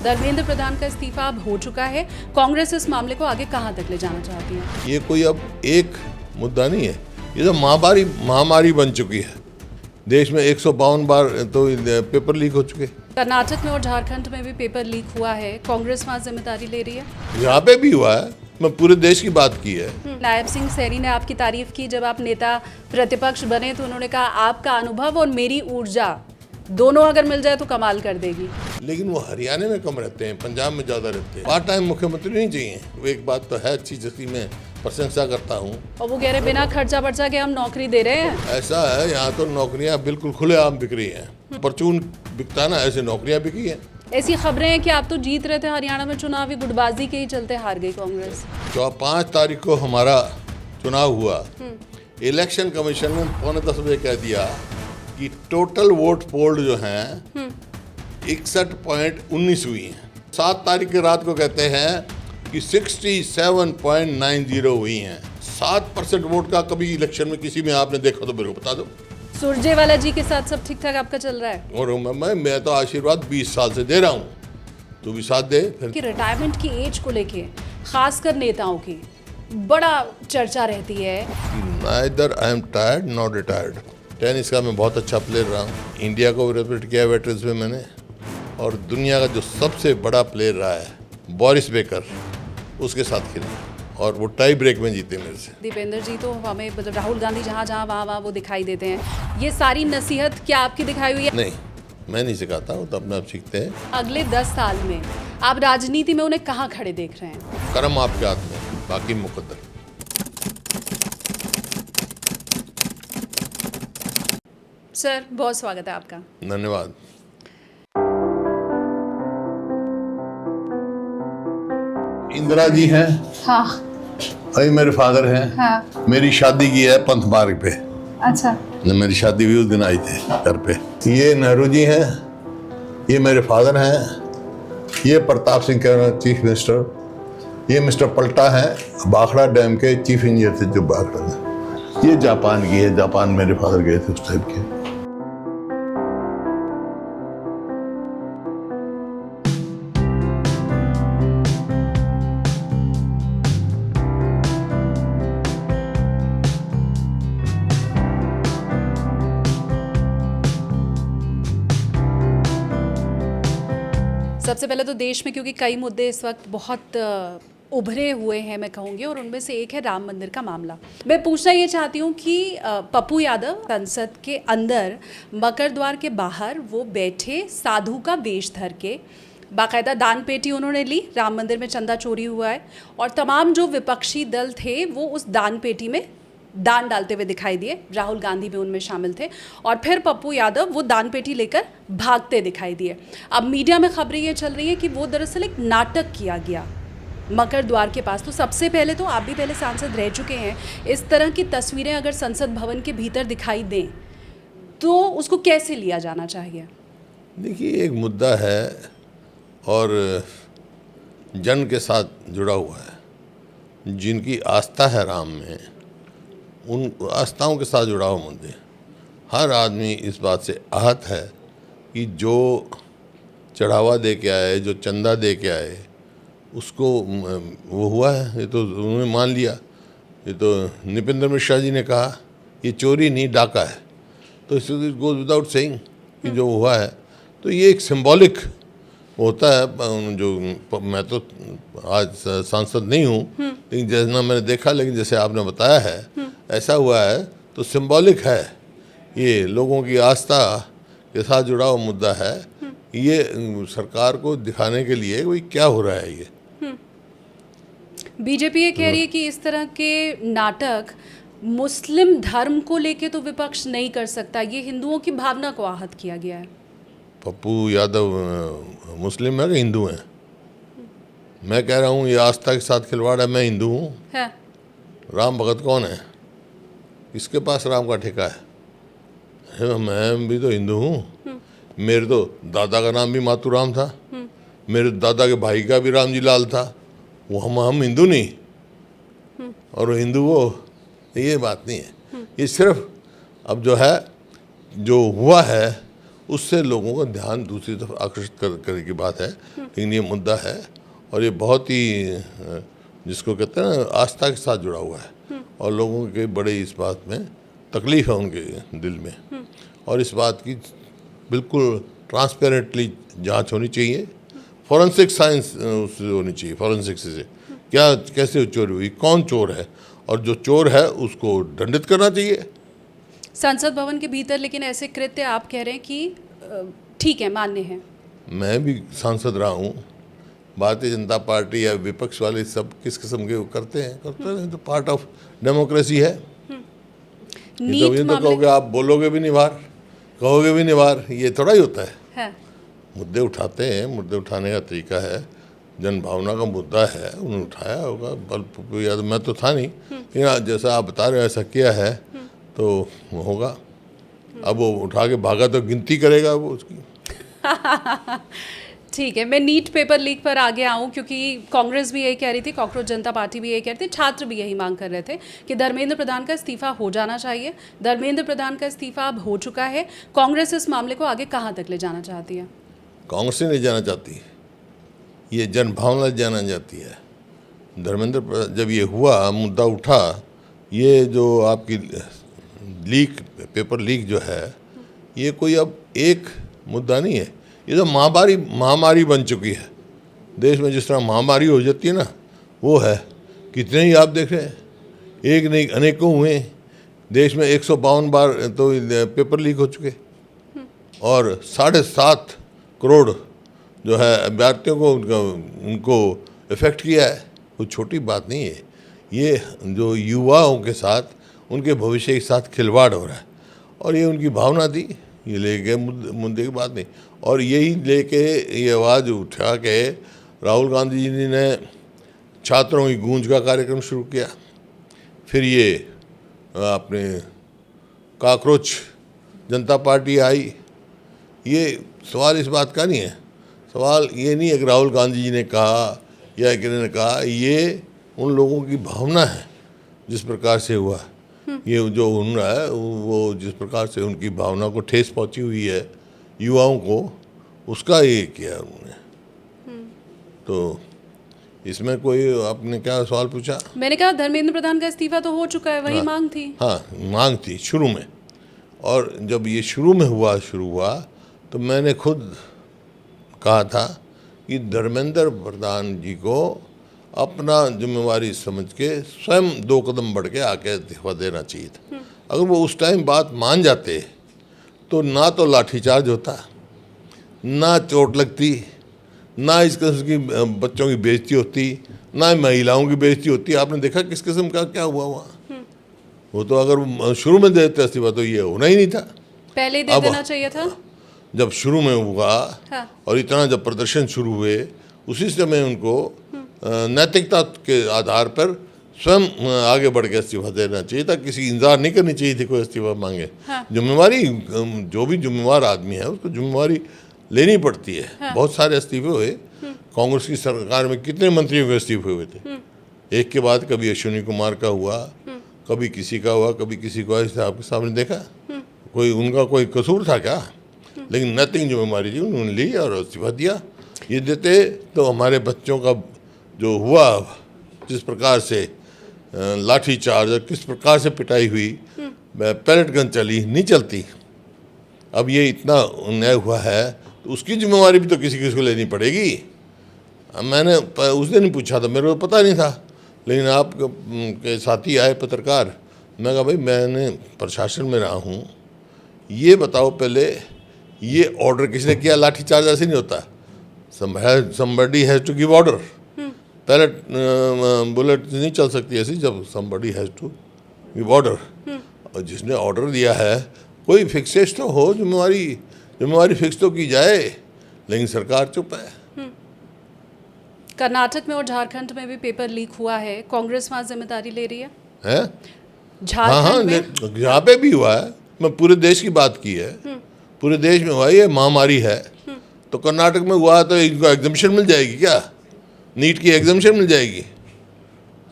धर्मेंद्र प्रधान का इस्तीफा अब हो चुका है। कांग्रेस इस मामले को आगे कहां तक ले जाना चाहती है? ये कोई अब एक मुद्दा नहीं है, ये तो महामारी बन चुकी है। देश में 152 बार तो पेपर लीक हो चुके। कर्नाटक में और झारखंड में भी पेपर लीक हुआ है। कांग्रेस वहां जिम्मेदारी ले रही है? यहाँ पे भी हुआ है, मैं पूरे देश की बात की है। नायब सिंह सैनी ने आपकी तारीफ की जब आप नेता प्रतिपक्ष बने, तो उन्होंने कहा आपका अनुभव और मेरी ऊर्जा दोनों अगर मिल जाए तो कमाल कर देगी। लेकिन वो हरियाणा में कम रहते हैं, पंजाब में ज़्यादा रहते हैं। पार्ट टाइम मुख्यमंत्री नहीं चाहिए, वो एक बात तो है अच्छी, जिसकी मैं प्रशंसा करता हूँ। और वो कह रहे बिना खर्चा बर्चा के हम नौकरी दे रहे हैं। ऐसा है, यहाँ तो नौकरियाँ बिल्कुल खुलेआम बिक रही हैं। परचून बिकता ना, ऐसे नौकरियाँ बिकी हैं। ऐसी खबरें हैं कि आप तो जीत रहे थे हरियाणा में चुनावी, गुटबाजी के ही चलते हार गई कांग्रेस। 5 तारीख को हमारा चुनाव हुआ, इलेक्शन कमीशन ने 9:45 कह दिया कि टोटल वोट पोल्ड जो हैं 61.19 हुई हैं। 7 तारीख की रात को कहते हैं कि 67.90 हुई हैं। 7% वोट का कभी इलेक्शन में किसी में आपने देखा तो मेरे को बता दो। सुरजेवाला जी के साथ सब ठीक ठाक आपका चल रहा है? और मैं तो आशीर्वाद 20 साल से दे रहा हूँ, तू भी साथ दे। फिर कि रिटायरमेंट की एज को लेके खासकर नेताओं की बड़ा चर्चा रहती है। Neither I am tired not retired. Tennis का मैं बहुत अच्छा प्लेयर रहा हूँ, इंडिया को रिप्रेजेंट किया वेटरन्स में मैंने, और दुनिया का जो सबसे बड़ा प्लेयर रहा है बोरिस बेकर, उसके साथ खेला और वो टाई ब्रेक में जीते मेरे से। दीपेंद्र जी तो हमें मतलब राहुल गांधी जहाँ जहाँ वहाँ वो दिखाई देते हैं। ये सारी नसीहत क्या आपकी दिखाई हुई है? नहीं, मैं नहीं सिखाता हूँ, तो अपने आप सीखते हैं। अगले 10 साल में आप राजनीति में उन्हें कहाँ खड़े देख रहे हैं? कर्म आपके हाथ में, बाकी मुकद्दर। सर बहुत स्वागत है आपका। धन्यवाद। इंदिरा जी हैं, हाँ। अभी मेरे फादर हैं। हाँ। मेरी शादी की है पंथ मार्ग पे। अच्छा। मेरी शादी हुई उस दिन आई थे घर पे। ये नेहरू जी हैं, ये मेरे फादर हैं, ये प्रताप सिंह के चीफ मिनिस्टर, ये मिस्टर पलटा हैं, बाखड़ा डैम के चीफ इंजीनियर थे जो बाखड़ा में। ये जापान की है, जापान मेरे फादर गए थे उस टाइप के। सबसे पहले तो देश में क्योंकि कई मुद्दे इस वक्त बहुत उभरे हुए हैं मैं कहूँगी, और उनमें से एक है राम मंदिर का मामला। मैं पूछना ये चाहती हूँ कि पप्पू यादव संसद के अंदर मकर द्वार के बाहर वो बैठे साधु का वेश धर के, बाकायदा दान पेटी उन्होंने ली, राम मंदिर में चंदा चोरी हुआ है, और तमाम जो विपक्षी दल थे वो उस दान पेटी में दान डालते हुए दिखाई दिए। राहुल गांधी भी उनमें शामिल थे, और फिर पप्पू यादव वो दान पेटी लेकर भागते दिखाई दिए। अब मीडिया में खबरें ये चल रही है कि वो दरअसल एक नाटक किया गया मकर द्वार के पास। तो सबसे पहले तो आप भी पहले सांसद रह चुके हैं, इस तरह की तस्वीरें अगर संसद भवन के भीतर दिखाई दें तो उसको कैसे लिया जाना चाहिए? देखिए, एक मुद्दा है और जन के साथ जुड़ा हुआ है। जिनकी आस्था है राम में, उन आस्थाओं के साथ जुड़ा हुआ मुद्दे। हर आदमी इस बात से आहत है कि जो चढ़ावा दे के आए, जो चंदा दे के आए, उसको वो हुआ है, ये तो उन्होंने मान लिया। ये तो नृपेंद्र मिश्रा जी ने कहा ये चोरी नहीं डाका है, तो इट गोज विदाउट सेइंग कि जो हुआ है। तो ये एक सिंबॉलिक होता है। जो मैं तो आज सांसद नहीं हूँ, लेकिन जैसा मैंने देखा, लेकिन जैसे आपने बताया है ऐसा हुआ है, तो सिंबॉलिक है। ये लोगों की आस्था के साथ जुड़ा हुआ मुद्दा है। ये सरकार को दिखाने के लिए कोई क्या हो रहा है। ये बीजेपी ये कह रही है कि इस तरह के नाटक मुस्लिम धर्म को लेके तो विपक्ष नहीं कर सकता, ये हिंदुओं की भावना को आहत किया गया है। पप्पू यादव मुस्लिम है कि हिंदू हैं? मैं कह रहा हूँ ये आस्था के साथ खिलवाड़ है। मैं हिंदू हूँ। राम भगत कौन है? किसके पास राम का ठेका है? मैं भी तो हिंदू हूँ। मेरे तो दादा का नाम भी मातूराम था, मेरे दादा के भाई का भी राम जी लाल था। वो हम हिंदू नहीं और हिंदू वो, ये बात नहीं है। ये सिर्फ अब जो है, जो हुआ है उससे लोगों का ध्यान दूसरी तरफ आकर्षित करने की बात है। लेकिन ये मुद्दा है और ये बहुत ही जिसको कहते हैं ना आस्था के साथ जुड़ा हुआ है और लोगों के बड़े इस बात में तकलीफ है उनके दिल में और इस बात की बिल्कुल ट्रांसपेरेंटली जांच होनी चाहिए। फॉरेंसिक साइंस उससे होनी चाहिए, फॉरेंसिक से क्या कैसे चोरी हुई, कौन चोर है और जो चोर है उसको दंडित करना चाहिए। संसद भवन के भीतर लेकिन ऐसे कृत्य आप कह रहे हैं कि ठीक है, मान्य है। मैं भी सांसद रहा हूँ, भारतीय जनता पार्टी या विपक्ष वाले सब किस किस्म के करते हैं तो पार्ट ऑफ डेमोक्रेसी है। ये तो कहोगे आप बोलोगे भी नहीं बाहर, कहोगे भी नहीं बाहर, ये थोड़ा ही होता है। मुद्दे उठाते हैं, मुद्दे उठाने का तरीका है, जन भावना का मुद्दा है, उन्होंने उठाया होगा। बल याद मैं तो था नहीं, लेकिन जैसा आप बता रहे हो ऐसा किया है तो होगा। अब वो उठा के भागा तो गिनती करेगा वो उसकी। ठीक है, मैं नीट पेपर लीक पर आगे आऊँ क्योंकि कांग्रेस भी यही कह रही थी, कॉकरोच जनता पार्टी भी यही कह रही थी, छात्र भी यही मांग कर रहे थे कि धर्मेंद्र प्रधान का इस्तीफा हो जाना चाहिए। धर्मेंद्र प्रधान का इस्तीफा अब हो चुका है। कांग्रेस इस मामले को आगे कहाँ तक ले जाना चाहती है? कांग्रेस नहीं जाना चाहती, ये जनभावना जाना चाहती है। धर्मेंद्र जब ये हुआ, मुद्दा उठा, ये जो आपकी लीक पेपर लीक जो है, ये कोई अब एक मुद्दा नहीं है, ये तो महामारी बन चुकी है। देश में जिस तरह महामारी हो जाती है ना, वो है। कितने ही आप देख रहे हैं, एक नहीं अनेकों हुए। देश में 152 बार तो पेपर लीक हो चुके और 7.5 करोड़ जो है अभ्यर्थियों को उनको इफेक्ट किया है। कोई छोटी बात नहीं है। ये जो युवाओं के साथ, उनके भविष्य के साथ खिलवाड़ हो रहा है और ये उनकी भावना थी, ये लेके मुद्दे की बात नहीं। और यही लेके ये आवाज़ उठा के राहुल गांधी जी ने छात्रों की गूंज का कार्यक्रम शुरू किया। फिर ये अपने कॉकरोच जनता पार्टी आई। ये सवाल इस बात का नहीं है, सवाल ये नहीं है कि राहुल गांधी जी ने कहा या किसी ने कहा, ये उन लोगों की भावना है जिस प्रकार से हुआ। ये जो हो रहा है वो जिस प्रकार से उनकी भावना को ठेस पहुंची हुई है युवाओं को, उसका ये किया उन्होंने। तो इसमें कोई आपने क्या सवाल पूछा? मैंने कहा धर्मेंद्र प्रधान का इस्तीफा तो हो चुका है, वही मांग थी। हाँ, मांग थी शुरू में। और जब ये शुरू हुआ तो मैंने खुद कहा था कि धर्मेंद्र प्रधान जी को अपना जिम्मेवारी समझ के स्वयं 2 कदम बढ़ के आके इस्तीफा देना चाहिए था। अगर वो उस टाइम बात मान जाते तो ना तो लाठीचार्ज होता, ना चोट लगती, ना इस किस्म की बच्चों की बेइज्जती होती, ना महिलाओं की बेइज्जती होती। आपने देखा किस किस्म का क्या हुआ वहाँ। वो तो अगर शुरू में देते इस्तीफा तो ये होना ही नहीं था, पहले ही दे देना चाहिए था। जब शुरू में हुआ और इतना जब प्रदर्शन शुरू हुए, उसी समय उनको नैतिकता के आधार पर स्वयं आगे बढ़ के इस्तीफा देना चाहिए था। किसी इंतजार नहीं करनी चाहिए थी कोई इस्तीफा मांगे। जिम्मेवारी, जो भी जिम्मेवार आदमी है उसको जिम्मेवारी लेनी पड़ती है। बहुत सारे इस्तीफे हुए, कांग्रेस की सरकार में कितने मंत्रियों के इस्तीफे हुए थे, एक के बाद कभी अश्विनी कुमार का हुआ, कभी किसी का हुआ, कभी किसी को। ऐसे आपके सामने देखा कोई उनका कोई कसूर था क्या? लेकिन नैतिक जिम्मेवारी जी उन्होंने ली और इस्तीफा दिया। ये देते तो हमारे बच्चों का जो हुआ, जिस प्रकार से लाठीचार्ज, किस प्रकार से पिटाई हुई, पैलेट गन चली, नहीं चलती। अब ये इतना अन्याय हुआ है तो उसकी जिम्मेवारी भी तो किसी को लेनी पड़ेगी। मैंने उस दिन ही पूछा था, मेरे को पता नहीं था, लेकिन आप के साथी आए पत्रकार। मैं कहा भाई मैंने प्रशासन में रहा हूँ, ये बताओ पहले ये ऑर्डर किसने किया? लाठीचार्ज ऐसे नहीं होता। somebody has to give order। Pellet bullet नहीं चल सकती ऐसी जब somebody has to give order। और जिसने ऑर्डर दिया है कोई फिक्सेस तो हो, जिम्मेवारी फिक्स तो की जाए, लेकिन सरकार चुप है। कर्नाटक में और झारखंड में भी पेपर लीक हुआ है, कांग्रेस वहाँ जिम्मेदारी ले रही है? हाँ, यहाँ पे भी हुआ है। मैं पूरे देश की बात की है, पूरे देश में हुआ। ये महामारी है तो कर्नाटक में हुआ तो इनको एग्जम्पशन मिल जाएगी क्या? नीट की एग्जम्पशन मिल जाएगी।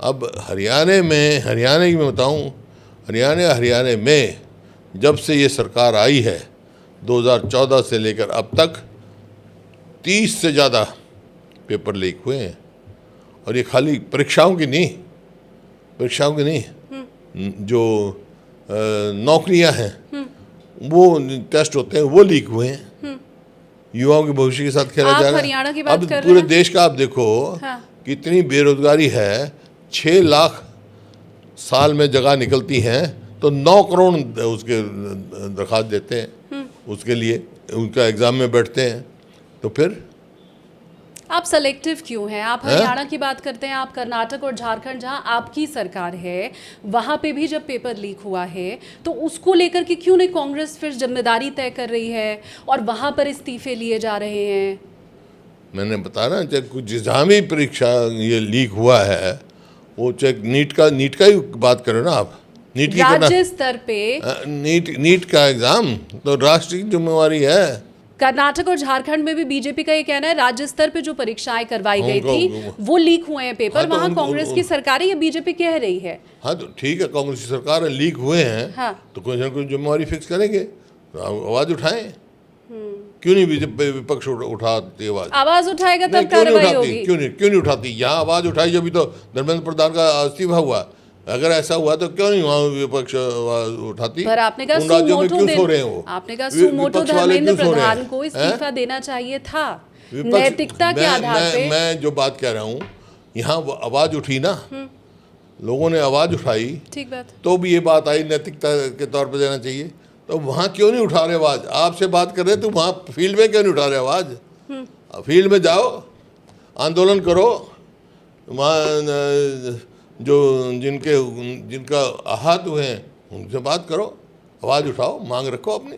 अब हरियाणा की मैं बताऊं, हरियाणा में जब से ये सरकार आई है 2014 से लेकर अब तक 30 से ज़्यादा पेपर लीक हुए हैं। और ये खाली परीक्षाओं की नहीं, जो नौकरियां हैं वो टेस्ट होते हैं वो लीक हुए हैं। युवाओं के भविष्य के साथ खेला आप जा रहा हरियाणा की है। बात अब कर रहे पूरे हैं? देश का आप देखो कितनी बेरोजगारी है। 6 लाख साल में जगह निकलती हैं तो 9 करोड़ उसके दरखास्त देते हैं उसके लिए, उनका एग्जाम में बैठते हैं। तो फिर आप सेलेक्टिव क्यों हैं? आप हरियाणा की बात करते हैं, आप कर्नाटक और झारखंड जहां आपकी सरकार है वहां पे भी जब पेपर लीक हुआ है तो उसको लेकर के क्यों नहीं कांग्रेस फिर जिम्मेदारी तय कर रही है और वहां पर इस्तीफे लिए जा रहे हैं? मैंने बताया ना, चाहे कुछ जहाँ भी परीक्षा ये लीक हुआ है, वो चाहे नीट का ही बात करो ना आप। नीट की राज्य स्तर पे नीट का एग्जाम तो राष्ट्रीय जिम्मेवारी है। कर्नाटक और झारखंड में भी बीजेपी का ये कहना है राज्य स्तर पे जो परीक्षाएं करवाई गई थी वो लीक हुए हैं पेपर। हाँ, तो वहां कांग्रेस की सरकार है, ये बीजेपी कह रही है। हाँ तो ठीक है, कांग्रेस की सरकार है, लीक हुए हैं हाँ। तो कोई ना कोई जिम्मेवारी फिक्स करेंगे, तो आवाज उठाएं। क्यों नहीं बीजेपी विपक्ष उठाती आवाज? आवाज उठाएगा नहीं, तब कार्रवाई होगी। क्यों नहीं उठाती? यहाँ आवाज उठाई जब भी तो धर्मेंद्र प्रधान का इस्तीफा हुआ। अगर ऐसा हुआ तो क्यों नहीं वहाँ विपक्ष आवाज उठाती? पर आपने कहा उन राज्यों में सुमोटो क्यों सो रहे हैं वो? आपने कहा सुमोटो विपक्ष वाले धर्मेंद्र क्यों सो रहे हैं? प्रधान को इस्तीफा देना चाहिए था विपक्ष- नैतिकता के आधार पे। मैं जो बात कह रहा हूँ, यहाँ आवाज उठी ना, लोगों ने आवाज उठाई, ठीक बात। तो भी ये बात आई नैतिकता के तौर पर देना चाहिए। तो वहाँ क्यों नहीं उठा रहे आवाज? आपसे बात कर रहे तो वहाँ फील्ड में क्यों नहीं उठा रहे आवाज? फील्ड में जाओ, आंदोलन करो, वहाँ जो जिनका आहत हुए हैं उनसे बात करो, आवाज उठाओ, मांग रखो अपनी।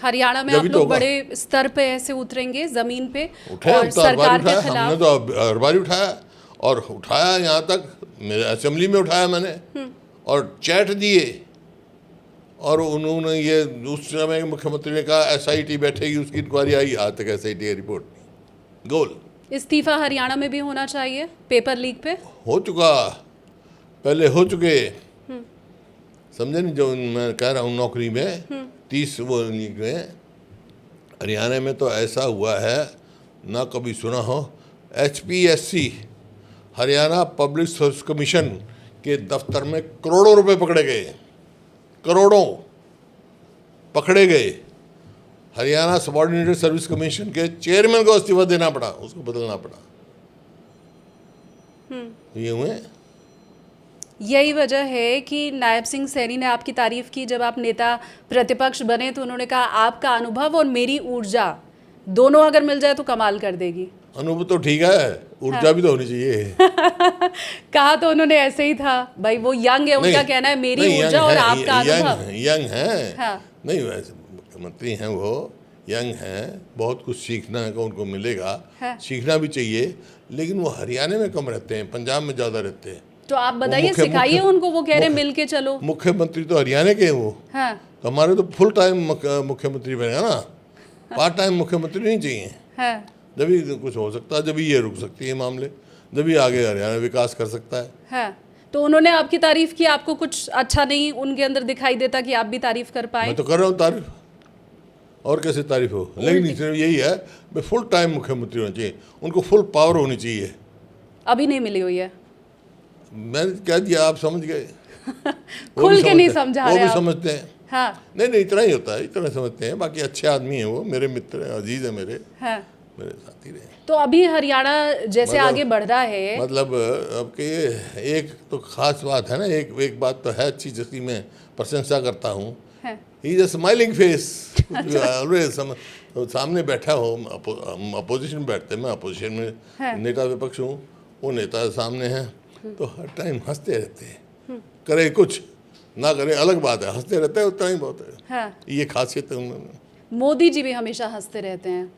हरियाणा में आप जब तो लोग होगा। बड़े स्तर पे ऐसे उतरेंगे जमीन पे उठे, और हम तो हर बार सरकार के उठाया, खिलाफ? हमने तो हर बार उठाया और उठाया, यहाँ तक मेरे असेंबली में उठाया मैंने और चैट दिए। और उन्होंने ये उस समय मुख्यमंत्री ने कहा SIT बैठेगी, उसकी इंक्वायरी आई, आज तक SIT की रिपोर्ट नहीं। गोल इस्तीफा हरियाणा में भी होना चाहिए पेपर लीक पे। हो चुका, पहले हो चुके, समझे नहीं? जो मैं कह रहा हूँ नौकरी में 30 वो लीक हुए। हरियाणा में तो ऐसा हुआ है ना कभी सुना हो। HPSC Haryana public service commission के दफ्तर में करोड़ों रुपए पकड़े गए, करोड़ों पकड़े गए। हरियाणा सबॉर्डिनेटेड सर्विस कमीशन के चेयरमैन को इस्तीफा देना पड़ा, उसको बदलना पड़ा। ये हुए। यही वजह है कि नायब सिंह सैनी ने आपकी तारीफ की जब आप नेता प्रतिपक्ष बने, तो उन्होंने कहा आपका अनुभव और मेरी ऊर्जा दोनों अगर मिल जाए तो कमाल कर देगी। अनुभव तो ठीक है, ऊर्जा भी तो होनी चाहिए। कहा तो उन्होंने ऐसे ही था, भाई वो यंग है, उनका कहना है मेरी नहीं, ऊर्जा और आपका अनुभव। यंग है। हाँ। नहीं, वैसे मुख्यमंत्री हैं, वो यंग हैं, बहुत कुछ सीखना है, उनको मिलेगा। हाँ। सीखना भी चाहिए, लेकिन वो हरियाणा में कम रहते हैं, पंजाब में ज़्यादा रहते हैं। तो आप बताइए, सिखाइए उनको, वो कह रहे मिल के चलो। मुख्यमंत्री तो हरियाणा के हैं वो। हाँ। तो हमारे तो फुल टाइम मुख्यमंत्री बनेगा ना, पार्ट टाइम मुख्यमंत्री नहीं चाहिए। हाँ। जब भी कुछ हो सकता है, जब भी ये रुक सकती है मामले, जब भी आगे हरियाणा विकास कर सकता है। हाँ। तो उन्होंने आपकी तारीफ की, आपको कुछ अच्छा नहीं उनके अंदर दिखाई देता कि आप भी तारीफ कर पाए? मैं तो कर रहा हूँ तारीफ, और कैसे तारीफ हो? लेकिन सिर्फ यही है, मैं फुल टाइम मुख्यमंत्री होना चाहिए, उनको फुल पावर होनी चाहिए। अभी नहीं मिली हुई है। मैंने कह दिया, आप समझ गए। खुल के नहीं समझा रहे वो भी आप। समझते हैं। हाँ। नहीं, इतना ही होता है, इतना समझते हैं। बाकी अच्छे आदमी हैं वो, मेरे मित्र हैं, अजीज है मेरे, हाँ। मेरे साथी रहे। तो अभी हरियाणा जैसे आगे बढ़ रहा है, मतलब अब के एक तो खास बात है ना, एक बात तो है अच्छी, जिसकी मैं प्रशंसा करता हूँ। He is a smiling face always. सामने बैठा हो, हम अपोजिशन में बैठते हैं, मैं अपोजिशन में नेता विपक्ष हूँ, वो नेता सामने हैं, तो हर टाइम हंसते रहते हैं। करे कुछ ना करे अलग बात है, हंसते रहते हैं, उतना ही बहुत है। हाँ। ये खासियत है उन्होंने। मोदी जी भी हमेशा हंसते रहते हैं।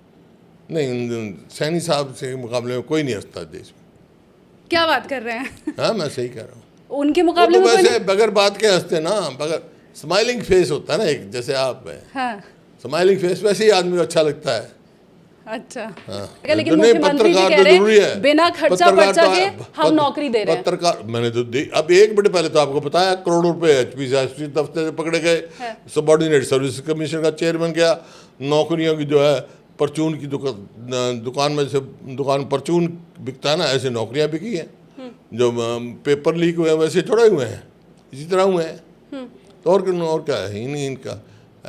नहीं, सैनी साहब से मुकाबले में कोई नहीं हंसता देश में। क्या बात कर रहे हैं? हाँ, मैं सही कह रहा हूँ। उनके मुकाबले वो में तो कोई वैसे बगैर बात के हंसते ना, बगैर स्माइलिंग फेस होता है ना एक, जैसे आप है हाँ। स्माइलिंग फेस, वैसे ही आदमी को अच्छा लगता है। अच्छा हाँ। लेकिन नहीं, मुख्यमंत्री जी पत्रकार कह तो रहे जरूरी हैं है। बिना खर्चा पत्रकार पर्चा तो के हम नौकरी दे रहे हैं। पत्रकार मैंने तो अब 1 मिनट पहले तो आपको बताया, करोड़ों रुपए एचपीसीआरटी दफ्तर से पकड़े गए, सबऑर्डिनेट सर्विस कमीशन का चेयरमैन गया, नौकरियों की जो है परचून की दुकान में से दुकान परचून बिकता है ना, ऐसे नौकरियां बिकी हैं। जो पेपर लीक हुए हैं वैसे थोड़े हुए हैं, इसी तरह हुए हैं। तो और क्या है इनका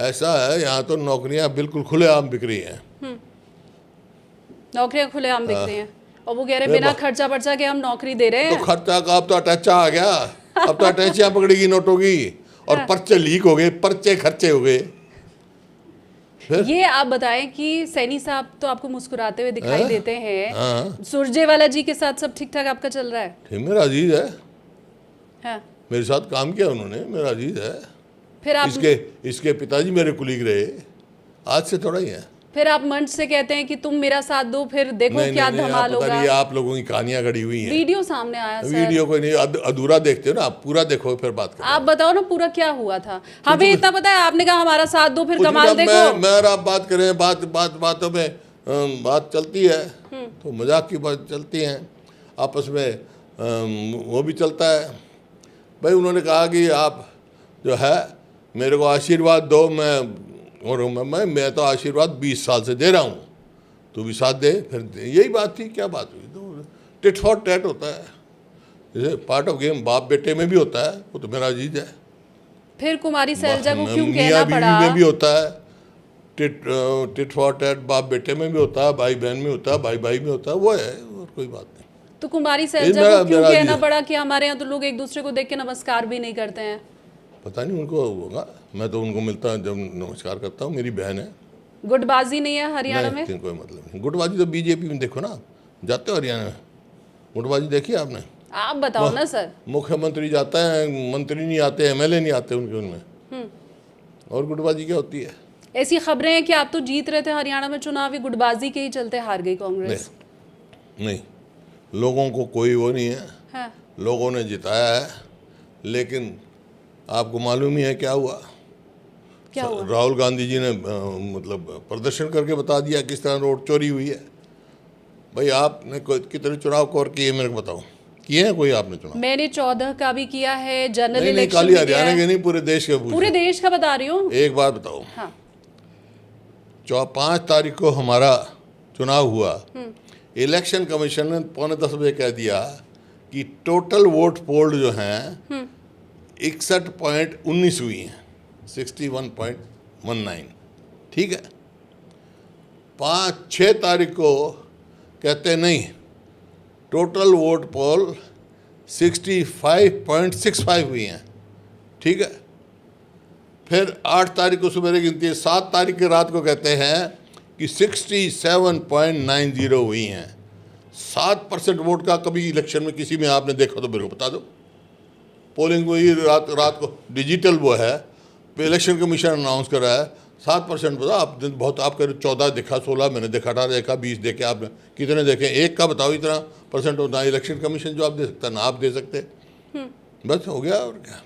ऐसा है, यहाँ तो नौकरियां बिल्कुल खुलेआम बिक रही हैं। नौकरियां खुलेआम बिक रही हैं और वो कह रहे हैं ये बिना खर्चा पर्चा के हम नौकरी दे रहे तो हैं। खर्चा का अब तो अटैचा आ गया, अब तो अटैचियां पकड़ेगी नोटों की, और पर्चे लीक हो गए, पर्चे खर्चे हो गए। ये आप बताएं कि सैनी साहब तो आपको मुस्कुराते हुए दिखाई देते हैं, हाँ। सुरजेवाला जी के साथ सब ठीक ठाक आपका चल रहा है? ठीक, मेरा अजीज है, हाँ। मेरे साथ काम किया उन्होंने, मेरा अजीज है। फिर आप इसके पिताजी मेरे कुलीग रहे, आज से थोड़ा ही है। फिर आप मंच से कहते हैं कि तुम मेरा साथ दो, फिर देखो नहीं, क्या नहीं, धमाल पता नहीं, होगा। आप लोगों की कहानियां गढ़ी हुई हैं। वीडियो सामने आया सर। वीडियो कोई नहीं, अधूरा देखते हो ना आप, पूरा देखो फिर बात करो। आप बताओ ना पूरा क्या हुआ था। हमें इतना पता है, आपने कहा हमारा साथ दो, फिर कमाल देखो। मैं और आप बात करें, बातों में बात चलती है तो मजाक की बात चलती है, आपस में वो भी चलता है। भाई उन्होंने कहा कि आप जो है मेरे को आशीर्वाद दो, मैं तो आशीर्वाद 20 साल से दे रहा हूँ, तू भी साथ दे। फिर यही बात थी, क्या बात हुई? तो टिट फॉर टैट होता है, जैसे पार्ट ऑफ गेम बाप बेटे में भी होता है, वो तो मेरा अजीज है। फिर कुमारी सैलजा को क्यों मियां कहना बीवी पड़ा? में भी होता है, टिट फॉर टैट बाप बेटे में भी होता है, भाई बहन में होता है, भाई भाई में होता है, वो है, और कोई बात नहीं। तो कुमारी सैलजा को क्यों कहना पड़ा कि हमारे यहाँ तो लोग एक दूसरे को देख के नमस्कार भी नहीं करते हैं? पता नहीं उनको होगा, मैं तो उनको मिलता जब नमस्कार करता हूँ, मेरी बहन है। गुटबाजी नहीं है हरियाणा में? नहीं, कोई मतलब नहीं। गुटबाजी तो बीजेपी में देखो ना, जाते हो हरियाणा में, गुटबाजी देखी आपने? आप बताओ ना सर। मुख्यमंत्री जाता है, मंत्री नहीं आते, एमएलए नहीं आते उनमें, और गुटबाजी क्या होती है? ऐसी खबरें हैं कि आप तो जीत रहे थे हरियाणा में चुनावी, गुटबाजी के ही चलते हार गई कांग्रेस। नहीं, लोगों को कोई वो नहीं है। हाँ। लोगों ने जिताया है, लेकिन आपको मालूम ही है क्या हुआ? क्या हुआ? राहुल गांधी जी ने मतलब प्रदर्शन करके बता दिया किस तरह रोड चोरी हुई है। भाई आपने कितने चुनाव कवर किए मेरे को बताओ, किए हैं कोई आपने चुनाव? मैंने 14 का भी किया है, जनरल नहीं, इलेक्शन खाली भी किया हरियाणा है। के नहीं, पूरे देश के पूछो। पूरे देश का बता रही हूँ। एक बात बताओ, हाँ। 5 तारीख को हमारा चुनाव हुआ, इलेक्शन कमीशन ने 9:45 कह दिया कि टोटल वोट पोल्ड जो हैं 61.19 हुई हैं, 61.19, ठीक है। 5-6 तारीख को कहते नहीं, टोटल वोट पोल 65.65 हुई हैं, ठीक है। फिर 8 तारीख को सुबह गिनती है, 7 तारीख की रात को कहते हैं कि 67.90 हुई हैं। 7% वोट का कभी इलेक्शन में किसी में आपने देखा तो मेरे को बता दो। पोलिंग हुई रात को, डिजिटल वो है, इलेक्शन कमीशन अनाउंस कर रहा है 7% बता। आप बहुत, आप कह रहे 14 देखा, 16 मैंने देखा, 18 देखा, 20 देखे, आपने कितने देखे? एक का बताओ इतना परसेंट होता है। इलेक्शन कमीशन जो आप दे सकता, ना आप दे सकते, बस हो गया। और क्या?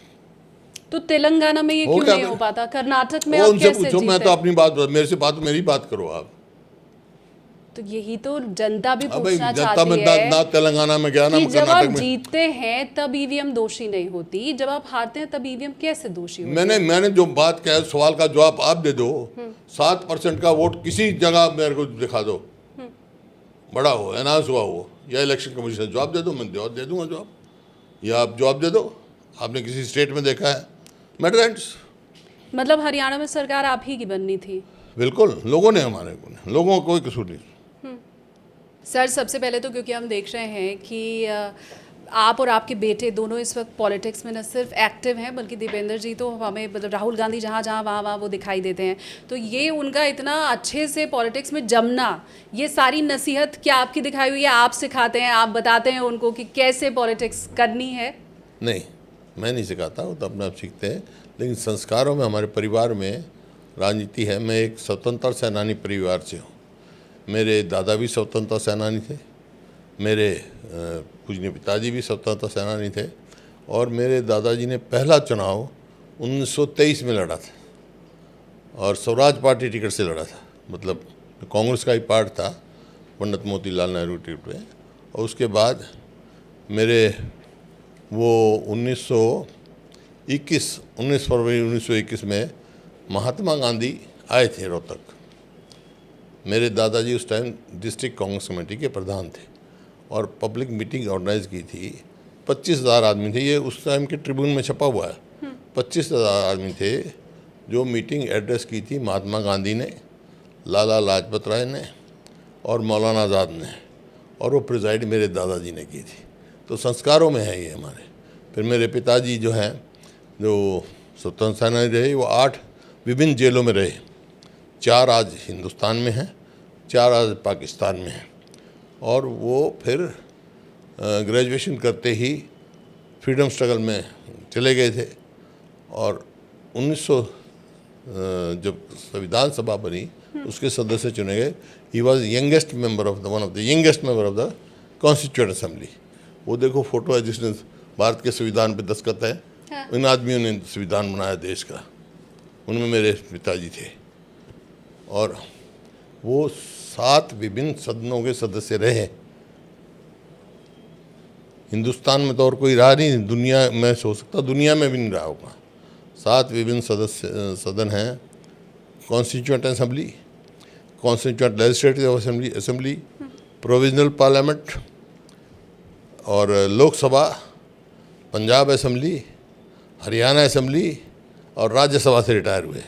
तो तेलंगाना में ये क्यों नहीं हो पाता? कर्नाटक में आप उनसे कैसे पूछो, मैं तो अपनी बात, मेरे से मेरी बात करो आप। तो यही तो जनता भी भाई पूछना जनता चाहती में है ना तेलंगाना में गया ना कि जब आप कर्नाटक में। जीतते हैं तब ईवीएम दोषी नहीं होती, जब आप हारते हैं तब ईवीएम कैसे दोषी होती? मैंने जो बात कहा, सवाल का जवाब आप दे दो। 7% का वोट किसी जगह मेरे को दिखा दो, बड़ा हो, अनाउंस हुआ हो, या इलेक्शन कमीशन जवाब दे दो, मैं जवाब दे दूंगा जवाब, या आप जवाब दे दो। आपने किसी स्टेट में देखा है? मेडरेंट्स। मतलब हरियाणा में सरकार आप ही की बननी थी? बिल्कुल, लोगों ने, हमारे को, लोगों को कोई कसूर नहीं। सर सबसे पहले तो क्योंकि हम देख रहे हैं कि आप और आपके बेटे दोनों इस वक्त पॉलिटिक्स में न सिर्फ एक्टिव हैं, बल्कि दीपेंद्र जी तो हमें, मतलब राहुल गांधी जहाँ जहाँ वहाँ वो दिखाई देते हैं। तो ये उनका इतना अच्छे से पॉलिटिक्स में जमना, ये सारी नसीहत क्या आपकी दिखाई हुई है? आप सिखाते हैं, आप बताते हैं उनको कि कैसे पॉलिटिक्स करनी है? नहीं, मैं नहीं सिखाता, वो तो अपने आप सीखते हैं। लेकिन संस्कारों में, हमारे परिवार में राजनीति है। मैं एक स्वतंत्र सेनानी परिवार से हूँ। मेरे दादा भी स्वतंत्रता सेनानी थे, मेरे पूजनीय पिताजी भी स्वतंत्रता सेनानी थे, और मेरे दादाजी ने पहला चुनाव 1923 में लड़ा था, और स्वराज पार्टी टिकट से लड़ा था, मतलब तो कांग्रेस का ही पार्ट था, पंडित मोतीलाल नेहरू ट्रिप पे। और उसके बाद मेरे वो 19 फरवरी 1921 में महात्मा गांधी आए थे रोहतक। मेरे दादाजी उस टाइम डिस्ट्रिक्ट कांग्रेस कमेटी के प्रधान थे और पब्लिक मीटिंग ऑर्गेनाइज की थी। 25,000 आदमी थे, ये उस टाइम के ट्रिब्यून में छपा हुआ है। 25,000 आदमी थे जो मीटिंग एड्रेस की थी महात्मा गांधी ने, लाला लाजपत राय ने और मौलाना आज़ाद ने, और वो प्रिजाइड मेरे दादाजी ने की थी। तो संस्कारों में है ये हमारे। फिर मेरे पिताजी जो हैं, जो स्वतंत्र सेनानी रहे, वो 8 विभिन्न जेलों में रहे। 4 आज हिंदुस्तान में हैं, 4 आज पाकिस्तान में हैं। और वो फिर ग्रेजुएशन करते ही फ्रीडम स्ट्रगल में चले गए थे। और 1900 जब संविधान सभा बनी उसके सदस्य चुने गए। He was youngest member of the one of the youngest member of the constituent assembly. वो देखो फोटो है जिसने भारत के संविधान पे दस्तखत है। हाँ। इन आदमियों ने संविधान बनाया देश का, उनमें मेरे पिताजी थे। और वो 7 विभिन्न सदनों के सदस्य रहे। हिंदुस्तान में तो और कोई रहा नहीं, दुनिया में हो सकता दुनिया में भी नहीं रहा होगा। 7 विभिन्न सदन हैं। Constituent assembly, constituent legislative assembly, provisional parliament और लोकसभा, पंजाब असेंबली, हरियाणा असेंबली और राज्यसभा से रिटायर हुए।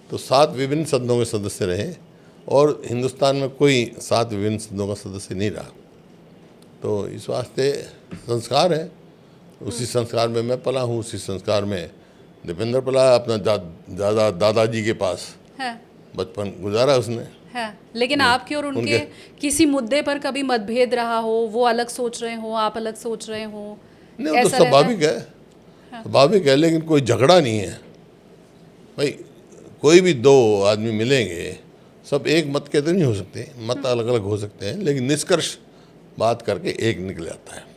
तो 7 विभिन्न सदनों के सदस्य रहे और हिंदुस्तान में कोई 7 विभिन्न सदनों का सदस्य नहीं रहा। तो इस वास्ते संस्कार है, उसी संस्कार में मैं पला हूँ, उसी संस्कार में दीपेंद्र पला। अपना दादाजी के पास हाँ। बचपन गुजारा उसने। हाँ। लेकिन आपके और उनके किसी मुद्दे पर कभी मतभेद रहा हो, वो अलग सोच रहे हो, आप अलग सोच रहे हो? नहीं, वो तो स्वाभाविक है। स्वाभाविक है, लेकिन कोई झगड़ा नहीं है भाई। कोई भी 2 आदमी मिलेंगे, सब एक मत के तो नहीं हो सकते, मत अलग अलग हो सकते हैं, लेकिन निष्कर्ष बात करके एक निकल जाता है।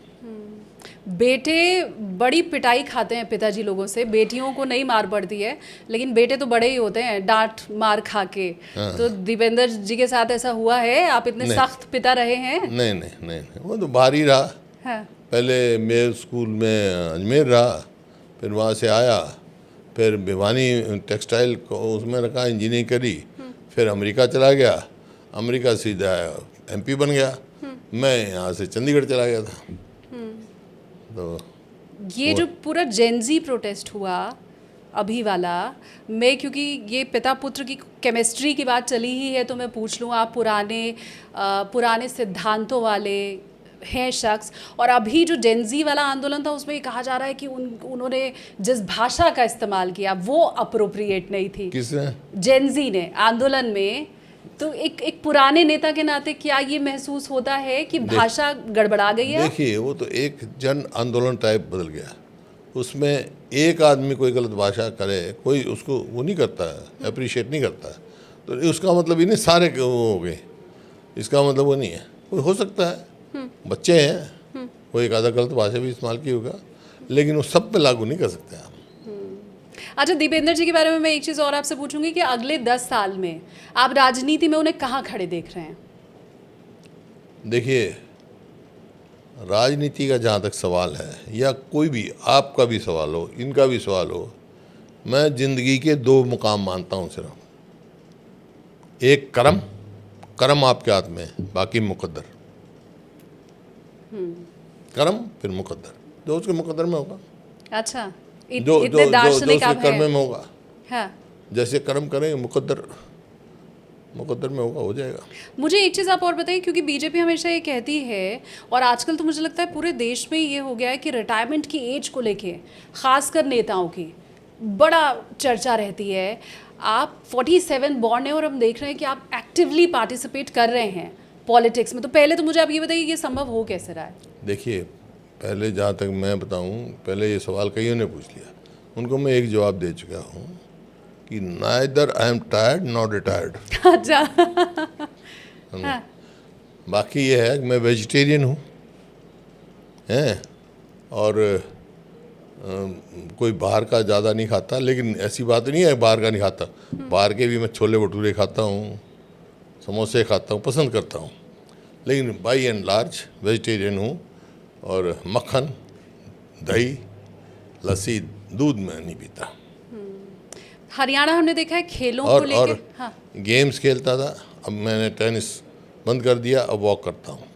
बेटे बड़ी पिटाई खाते हैं पिताजी लोगों से, बेटियों को नहीं मार पड़ती है, लेकिन बेटे तो बड़े ही होते हैं डांट मार खा के। तो दीपेंद्र जी के साथ ऐसा हुआ है? आप इतने सख्त पिता रहे हैं? नहीं नहीं नहीं, नहीं। वो तो बाहर ही रहा। हाँ। पहले मेरे स्कूल में अजमेर रहा, फिर वहाँ से आया, फिर भिवानी टेक्सटाइल को उसमें रखा, इंजीनियरिंग करी, फिर अमेरिका चला गया, अमेरिका सीधा MP बन गया। मैं यहाँ से चंडीगढ़ चला गया था। तो ये जो पूरा जेनजी प्रोटेस्ट हुआ अभी वाला, मैं क्योंकि ये पिता पुत्र की केमिस्ट्री की बात चली ही है तो मैं पूछ लूँ, आप पुराने सिद्धांतों वाले हैं शख्स, और अभी जो जेनजी वाला आंदोलन था उसमें ये कहा जा रहा है कि उन्होंने जिस भाषा का इस्तेमाल किया वो अप्रोप्रिएट नहीं थी। किसने? जेनजी ने आंदोलन में। तो एक पुराने नेता के नाते क्या ये महसूस होता है कि भाषा गड़बड़ा गई है? देखिए, वो तो एक जन आंदोलन टाइप बदल गया। उसमें एक आदमी कोई गलत भाषा करे, कोई उसको वो नहीं करता है, अप्रिशिएट नहीं करता है, तो उसका मतलब ही नहीं सारे हो गए। इसका मतलब वो नहीं है। कोई हो सकता है, बच्चे हैं, कोई एक आधा गलत भाषा भी इस्तेमाल की होगा, लेकिन वो सब पे लागू नहीं कर सकते आप। अच्छा, दीपेंद्र जी के बारे में मैं एक चीज़ और आपसे पूछूंगी कि अगले 10 साल में आप राजनीति में उन्हें कहाँ खड़े देख रहे हैं? देखिए, राजनीति का जहाँ तक सवाल है, या कोई भी आपका भी सवाल हो, इनका भी सवाल हो, मैं जिंदगी के 2 मुकाम मानता हूँ सिर्फ। एक कर्म आपके हाथ में, बाकी मुकद्दर। कर्म फिर मुकद्दर, जो उसके मुकद्दर में होगा। अच्छा, जो इतने दार्शनिक आप कर्म हैं। में होगा। हाँ। जैसे कर्म करेंगे मुकद्दर में होगा, हो जाएगा। मुझे एक चीज़ आप और बताइए, क्योंकि बीजेपी हमेशा ये कहती है, और आजकल तो मुझे लगता है पूरे देश में ये हो गया है कि रिटायरमेंट की एज को लेके खासकर नेताओं की बड़ा चर्चा रहती है। आप 47 बॉर्न है और हम देख रहे हैं कि आप एक्टिवली पार्टिसिपेट कर रहे हैं पॉलिटिक्स में। तो पहले तो मुझे आप ये बताइए ये संभव हो कैसे रहा है? देखिए, पहले जहाँ तक मैं बताऊँ, पहले ये सवाल कईयों ने पूछ लिया, उनको मैं एक जवाब दे चुका हूँ कि neither I am tired not retired. अच्छा। हाँ। बाकी ये है कि मैं वेजिटेरियन हूँ हैं, और कोई बाहर का ज़्यादा नहीं खाता, लेकिन ऐसी बात नहीं है बाहर का नहीं खाता, बाहर के भी मैं छोले भटूरे खाता हूँ, समोसे खाता हूँ, पसंद करता हूँ, लेकिन बाई एंड लार्ज वेजिटेरियन हूँ। और मक्खन, दही, लस्सी, दूध मैं नहीं पीता। हरियाणा हमने देखा है खेलों को और लेके। हाँ, गेम्स खेलता था, अब मैंने टेनिस बंद कर दिया, अब वॉक करता हूँ।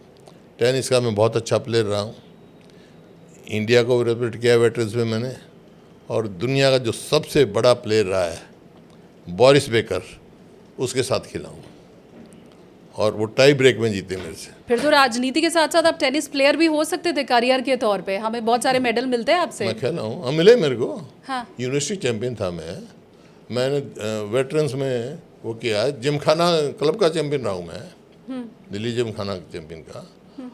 टेनिस का मैं बहुत अच्छा प्लेयर रहा हूँ, इंडिया को रिप्रेजेंट किया वेटरन्स में मैंने। और दुनिया का जो सबसे बड़ा प्लेयर रहा है बोरिस बेकर, उसके साथ खेला हूँ और वो टाई ब्रेक में जीते मेरे से। फिर तो राजनीति के साथ साथ आप टेनिस प्लेयर भी हो सकते थे करियर के तौर पे, हमें बहुत सारे मेडल मिलते हैं आपसे। मैं खेला हूँ, हाँ मिले मेरे को। हाँ, यूनिवर्सिटी चैंपियन था मैंने वेटरन्स में वो किया है, जिमखाना क्लब का चैंपियन रहा हूँ मैं, दिल्ली जिमखाना चैंपियन का।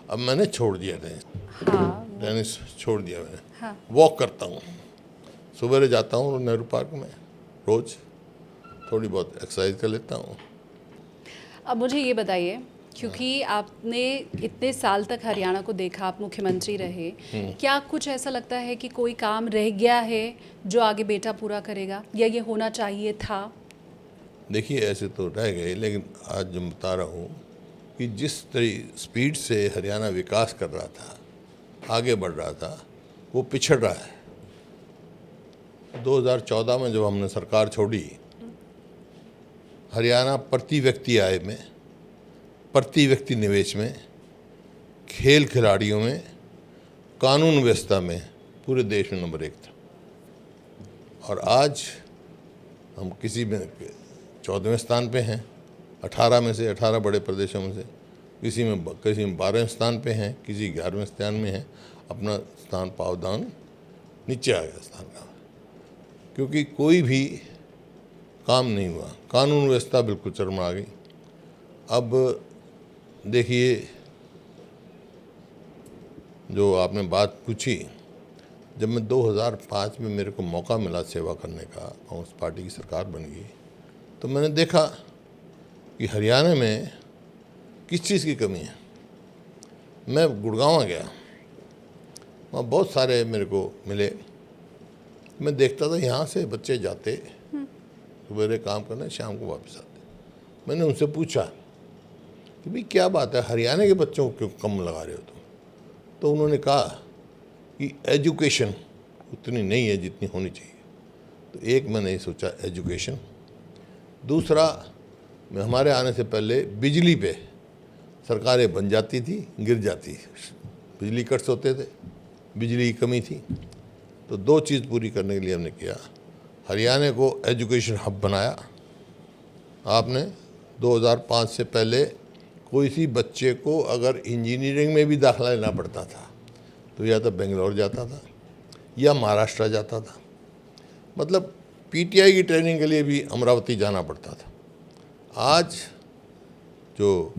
अब मैंने छोड़ दिया टेनिस छोड़ दिया मैंने। हाँ। वॉक करता हूँ, सुबह जाता हूँ नेहरू पार्क में, रोज़ थोड़ी बहुत एक्सरसाइज कर लेता हूँ। अब मुझे ये बताइए, क्योंकि आपने इतने साल तक हरियाणा को देखा, आप मुख्यमंत्री रहे, क्या कुछ ऐसा लगता है कि कोई काम रह गया है जो आगे बेटा पूरा करेगा, या ये होना चाहिए था? देखिए ऐसे तो रह गए, लेकिन आज जो बता रहा हूँ कि जिस स्पीड से हरियाणा विकास कर रहा था, आगे बढ़ रहा था, वो पिछड़ रहा है। 2014 में जब हमने सरकार छोड़ी, हरियाणा प्रति व्यक्ति आय में, प्रति व्यक्ति निवेश में, खेल खिलाड़ियों में, कानून व्यवस्था में पूरे देश में नंबर 1 था। और आज हम किसी में 14वें स्थान पे हैं, 18 में से, 18 बड़े प्रदेशों में से, किसी में 12वें स्थान पे हैं, किसी 11वें स्थान में हैं। अपना स्थान पावदान नीचे आ गया स्थान का, क्योंकि कोई भी काम नहीं हुआ, कानून व्यवस्था बिल्कुल चरमरा गई। अब देखिए, जो आपने बात पूछी, जब मैं 2005 में मेरे को मौका मिला सेवा करने का, कांग्रेस पार्टी की सरकार बन गई, तो मैंने देखा कि हरियाणा में किस चीज़ की कमी है। मैं गुड़गांव गया, वहाँ बहुत सारे मेरे को मिले। मैं देखता था यहाँ से बच्चे जाते सवेरे काम करने, शाम को वापस आते। मैंने उनसे पूछा कि भाई क्या बात है, हरियाणा के बच्चों को क्यों कम लगा रहे हो तुम? तो उन्होंने कहा कि एजुकेशन उतनी नहीं है जितनी होनी चाहिए। तो एक मैंने ये सोचा, एजुकेशन। दूसरा, मैं हमारे आने से पहले बिजली पे सरकारें बन जाती थी, गिर जाती, बिजली कट्स होते थे, बिजली की कमी थी। तो 2 चीज़ पूरी करने के लिए हमने किया, हरियाणा को एजुकेशन हब बनाया। आपने 2005 से पहले कोई सी बच्चे को अगर इंजीनियरिंग में भी दाखिला लेना पड़ता था तो या तो बेंगलोर जाता था या महाराष्ट्र जाता था, मतलब पीटीआई की ट्रेनिंग के लिए भी अमरावती जाना पड़ता था। आज जो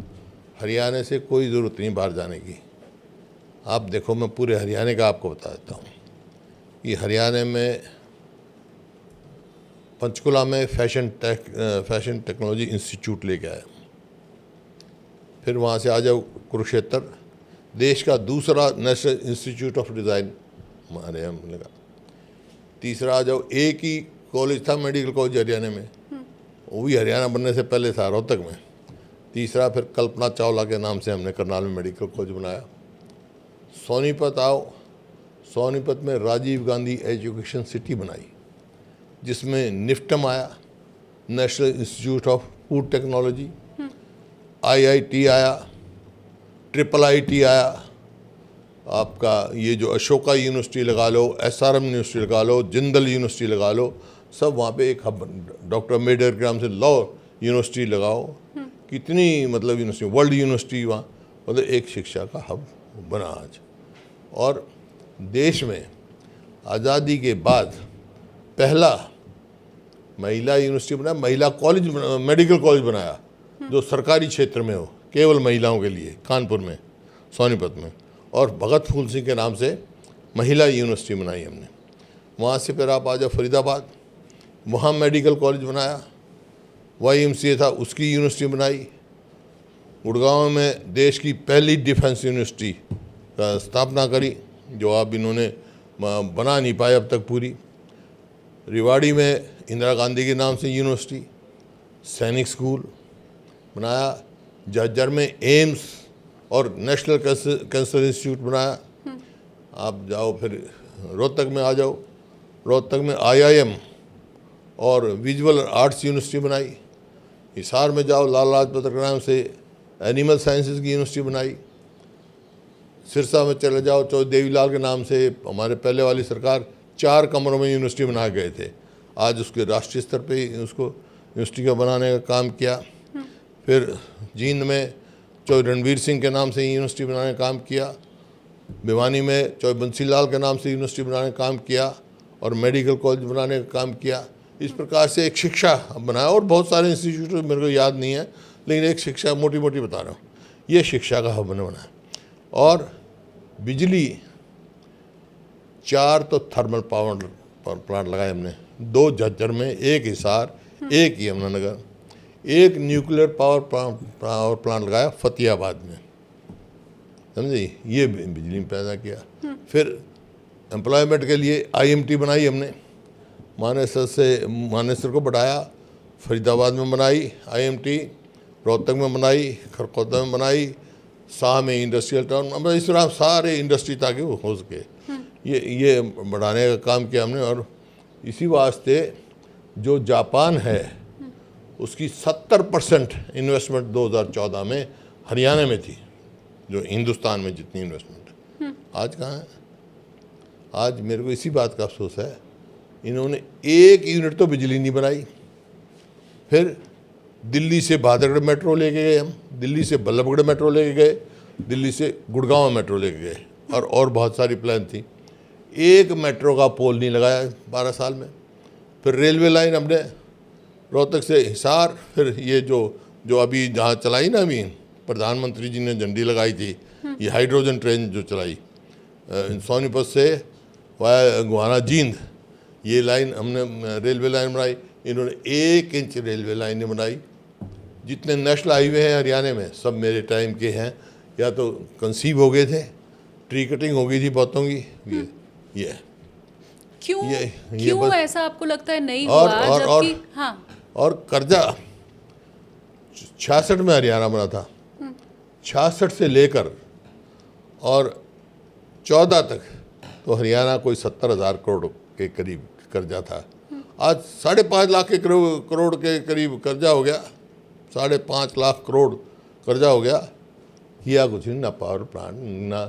हरियाणा से कोई ज़रूरत नहीं बाहर जाने की। आप देखो, मैं पूरे हरियाणा का आपको बता देता हूँ कि हरियाणा में पंचकुला में फैशन टेक्नोलॉजी इंस्टीट्यूट लेके आया। फिर वहाँ से आ जाओ कुरुक्षेत्र, देश का दूसरा नेशनल इंस्टीट्यूट ऑफ डिज़ाइन हमारे यहाँ लगा। तीसरा आ जाओ, एक ही कॉलेज था मेडिकल कॉलेज हरियाणा में, वो भी हरियाणा बनने से पहले था, रोहतक में। तीसरा फिर कल्पना चावला के नाम से हमने करनाल में मेडिकल कॉलेज बनाया। सोनीपत आओ, सोनीपत में राजीव गांधी एजुकेशन सिटी बनाई, जिसमें निफ्टम आया, national institute of food technology, IIT आया, IIIT आया, आपका ये जो अशोका यूनिवर्सिटी लगा लो, एसआरएम यूनिवर्सिटी लगा लो, जिंदल यूनिवर्सिटी लगा लो, सब वहाँ पे एक हब। डॉक्टर अम्बेडकर के नाम से लॉ यूनिवर्सिटी लगाओ, कितनी मतलब यूनिवर्सिटी, वर्ल्ड यूनिवर्सिटी वहाँ, मतलब एक शिक्षा का हब बना आज। और देश में आज़ादी के बाद पहला महिला यूनिवर्सिटी बनाया, महिला कॉलेज, मेडिकल कॉलेज बनाया जो सरकारी क्षेत्र में हो, केवल महिलाओं के लिए, कानपुर में, सोनीपत में। और भगत फूल सिंह के नाम से महिला यूनिवर्सिटी बनाई हमने। वहाँ से फिर आप आ जाओ फरीदाबाद, वहाँ मेडिकल कॉलेज बनाया, YMCA था, उसकी यूनिवर्सिटी बनाई। गुड़गांव में देश की पहली डिफेंस यूनिवर्सिटी का स्थापना करी, जो अब इन्होंने बना नहीं पाए अब तक पूरी। रेवाड़ी में इंदिरा गांधी के नाम से यूनिवर्सिटी, सैनिक स्कूल बनाया। झज्जर में एम्स और नेशनल कैंसर इंस्टीट्यूट बनाया। आप जाओ फिर रोहतक में आ जाओ, रोहतक में IIM और विजुअल आर्ट्स यूनिवर्सिटी बनाई। हिसार में जाओ, लाला लाजपत राय के नाम से एनिमल साइंसेज की यूनिवर्सिटी बनाई। सिरसा में चले जाओ, चौधरी देवीलाल के नाम से हमारे पहले वाली सरकार 4 कमरों में यूनिवर्सिटी बना गए थे। आज उसके राष्ट्रीय स्तर पे उसको यूनिवर्सिटी का बनाने का काम किया। फिर जींद में चौधरी रणवीर सिंह के नाम से यूनिवर्सिटी बनाने का काम किया। भिवानी में चौधरी बंसी लाल के नाम से यूनिवर्सिटी बनाने का काम किया और मेडिकल कॉलेज बनाने का काम किया। इस प्रकार से एक शिक्षा बनाया और बहुत सारे इंस्टीट्यूट मेरे को याद नहीं है, लेकिन एक शिक्षा मोटी मोटी बता रहा हूँ, ये शिक्षा का हब बनाया। और बिजली 4 तो थर्मल पावर प्लांट लगाए हमने, 2 झज्जर में, 1 Hisar, 1 Yamunanagar, 1 nuclear power plant लगाया फतेहाबाद में, समझे। ये बिजली में पैदा किया। फिर एम्प्लॉयमेंट के लिए IMT बनाई हमने, मानेसर को बढ़ाया, फरीदाबाद में बनाई IMT, रोहतक में बनाई, खरगोदा में बनाई, शाह में इंडस्ट्रियल टाउन, मतलब इस तरह सारे इंडस्ट्री ताकि वो हो सके, ये बढ़ाने का काम किया हमने। और इसी वास्ते जो जापान है उसकी 70% इन्वेस्टमेंट 2014 में हरियाणा में थी, जो हिंदुस्तान में जितनी इन्वेस्टमेंट आज कहाँ है। आज मेरे को इसी बात का अफसोस है, इन्होंने 1 यूनिट तो बिजली नहीं बनाई। फिर दिल्ली से भादरगढ़ मेट्रो लेके गए हम, दिल्ली से बल्लभगढ़ मेट्रो लेके गए, दिल्ली से गुड़गांव मेट्रो लेके गए, और बहुत सारी प्लान थी। 1 मेट्रो का पोल नहीं लगाया 12 साल में। फिर रेलवे लाइन हमने रोहतक से हिसार, फिर ये जो अभी जहाँ चलाई ना, अभी प्रधानमंत्री जी ने झंडी लगाई थी, ये हाइड्रोजन ट्रेन जो चलाई सोनीपत से वाया गुहाना जींद, ये लाइन हमने रेलवे लाइन बनाई। इन्होंने 1 इंच रेलवे लाइन बनाई। जितने नेशनल हाईवे हैं हरियाणा में सब मेरे टाइम के हैं, या तो कंसीव हो गए थे, ट्री कटिंग हो गई थी बहुतों की। ये क्यों बस। ऐसा आपको लगता है नहीं हुआ? जबकि हाँ, और कर्जा 66 में हरियाणा बना था, 66 से लेकर और 14 तक तो हरियाणा कोई 70,000 करोड़ के करीब कर्जा था। आज 5.5 लाख के करोड़ के करीब कर्जा हो गया, 5.5 लाख करोड़ कर्जा हो गया। किया कुछ नहीं, ना पावर प्लांट, ना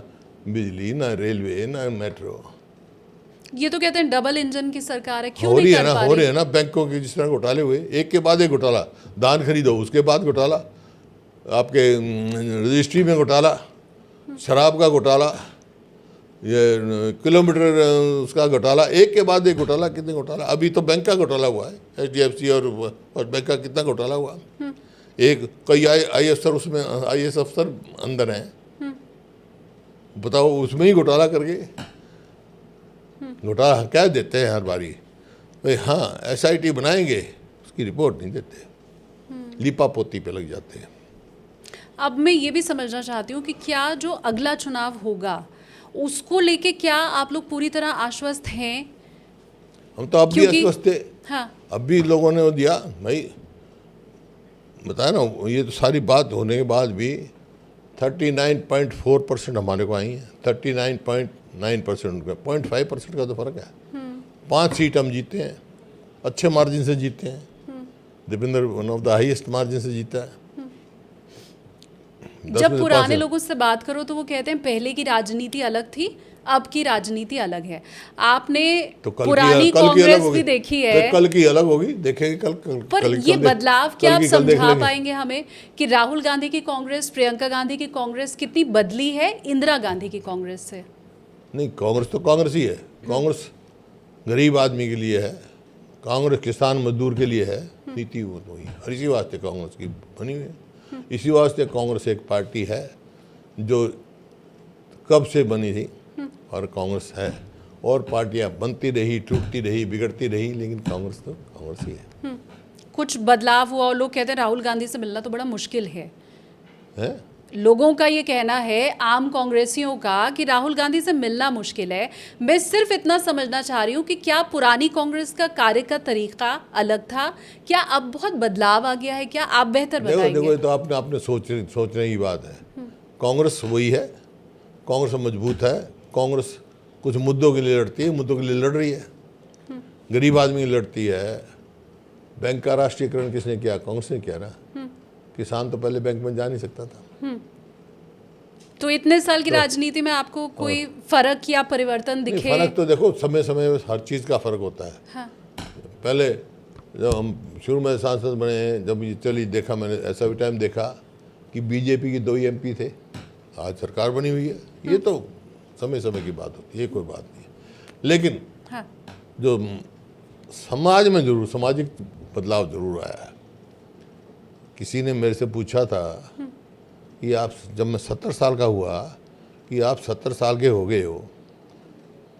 बिजली, ना रेलवे, ना मेट्रो। ये तो कहते हैं डबल इंजन की सरकार है, क्यों हो रही नहीं है कर ना, पा हो रही? रहे हैं ना बैंकों के जिस तरह घोटाले हुए, एक के बाद एक घोटाला। दान खरीदो उसके बाद घोटाला, आपके रजिस्ट्री में घोटाला, शराब का घोटाला, ये किलोमीटर उसका घोटाला, एक के बाद एक घोटाला। कितने घोटाला, अभी तो बैंक का घोटाला हुआ है, HDFC और बैंक का कितना घोटाला हुआ। एक कई IAS अफसर अंदर हैं, बताओ, उसमें ही घोटाला करके घोटाला क्या देते हैं हर बारी भाई। हाँ, SIT बनाएंगे, उसकी रिपोर्ट नहीं देते, लिपापोती पे लग जाते हैं। अब मैं ये भी समझना चाहती हूँ कि क्या जो अगला चुनाव होगा उसको लेके क्या आप लोग पूरी तरह आश्वस्त हैं? हम तो अब भी आश्वस्त थे। हाँ, अब भी लोगों ने वो दिया भाई, बताया ना, ये तो सारी बात होने के बाद भी 39.4% हमारे को आई है, 39.9% उनका, 0.5% का तो फर्क है। 5 सीट हम जीते हैं, अच्छे मार्जिन से जीते हैं। Dipendra one of the highest margin से जीता है। जब पुराने लोगों से बात करो तो वो कहते हैं पहले की राजनीति अलग थी, अब की राजनीति अलग है। आपने तो पुरानी कांग्रेस भी देखी है, तो कल की अलग होगी, देखेंगे कल। पर ये बदलाव क्या आप समझा पाएंगे हमें कि राहुल गांधी की कांग्रेस, प्रियंका गांधी की कांग्रेस कितनी बदली है इंदिरा गांधी की कांग्रेस से? नहीं, कांग्रेस तो कांग्रेस ही है। कांग्रेस गरीब आदमी के लिए है, कांग्रेस किसान मजदूर के लिए है, नीति वो तो ही, और इसी वास्ते कांग्रेस की बनी हुई है। इसी वास्ते कांग्रेस एक पार्टी है जो कब से बनी थी, और कांग्रेस है। और पार्टियां बनती रही, टूटती रही, बिगड़ती रही, लेकिन कांग्रेस तो कांग्रेस ही है। कुछ बदलाव हुआ और लोग कहते हैं राहुल गांधी से मिलना तो बड़ा मुश्किल है। लोगों का ये कहना है, आम कांग्रेसियों का, कि राहुल गांधी से मिलना मुश्किल है। मैं सिर्फ इतना समझना चाह रही हूँ कि क्या पुरानी कांग्रेस का कार्य का तरीका अलग था, क्या अब बहुत बदलाव आ गया है, क्या आप बेहतर देखो बताएंगे? ये तो आपने आपने सोचने की बात है। कांग्रेस वही है, कांग्रेस मजबूत है, कांग्रेस कुछ मुद्दों के लिए लड़ती है, मुद्दों के लिए लड़ रही है, गरीब आदमी की लड़ती है। बैंक का राष्ट्रीयकरण किसने किया? कांग्रेस ने किया ना। किसान तो पहले बैंक में जा नहीं सकता था। तो इतने साल की राजनीति में आपको कोई फर्क या परिवर्तन नहीं, दिखे? फर्क तो देखो समय समय में हर चीज़ का फर्क होता है। हाँ। पहले जब हम शुरू में सांसद बने, जब ये चली, देखा मैंने ऐसा भी टाइम देखा कि बीजेपी के 2 ही एमपी थे, आज सरकार बनी हुई है। ये तो समय समय की बात होती है, ये कोई बात नहीं है। लेकिन हाँ। जो समाज में जरूर सामाजिक बदलाव जरूर आया है। किसी ने मेरे से पूछा था कि आप, जब मैं 70 साल का हुआ, कि आप 70 साल के हो गए हो,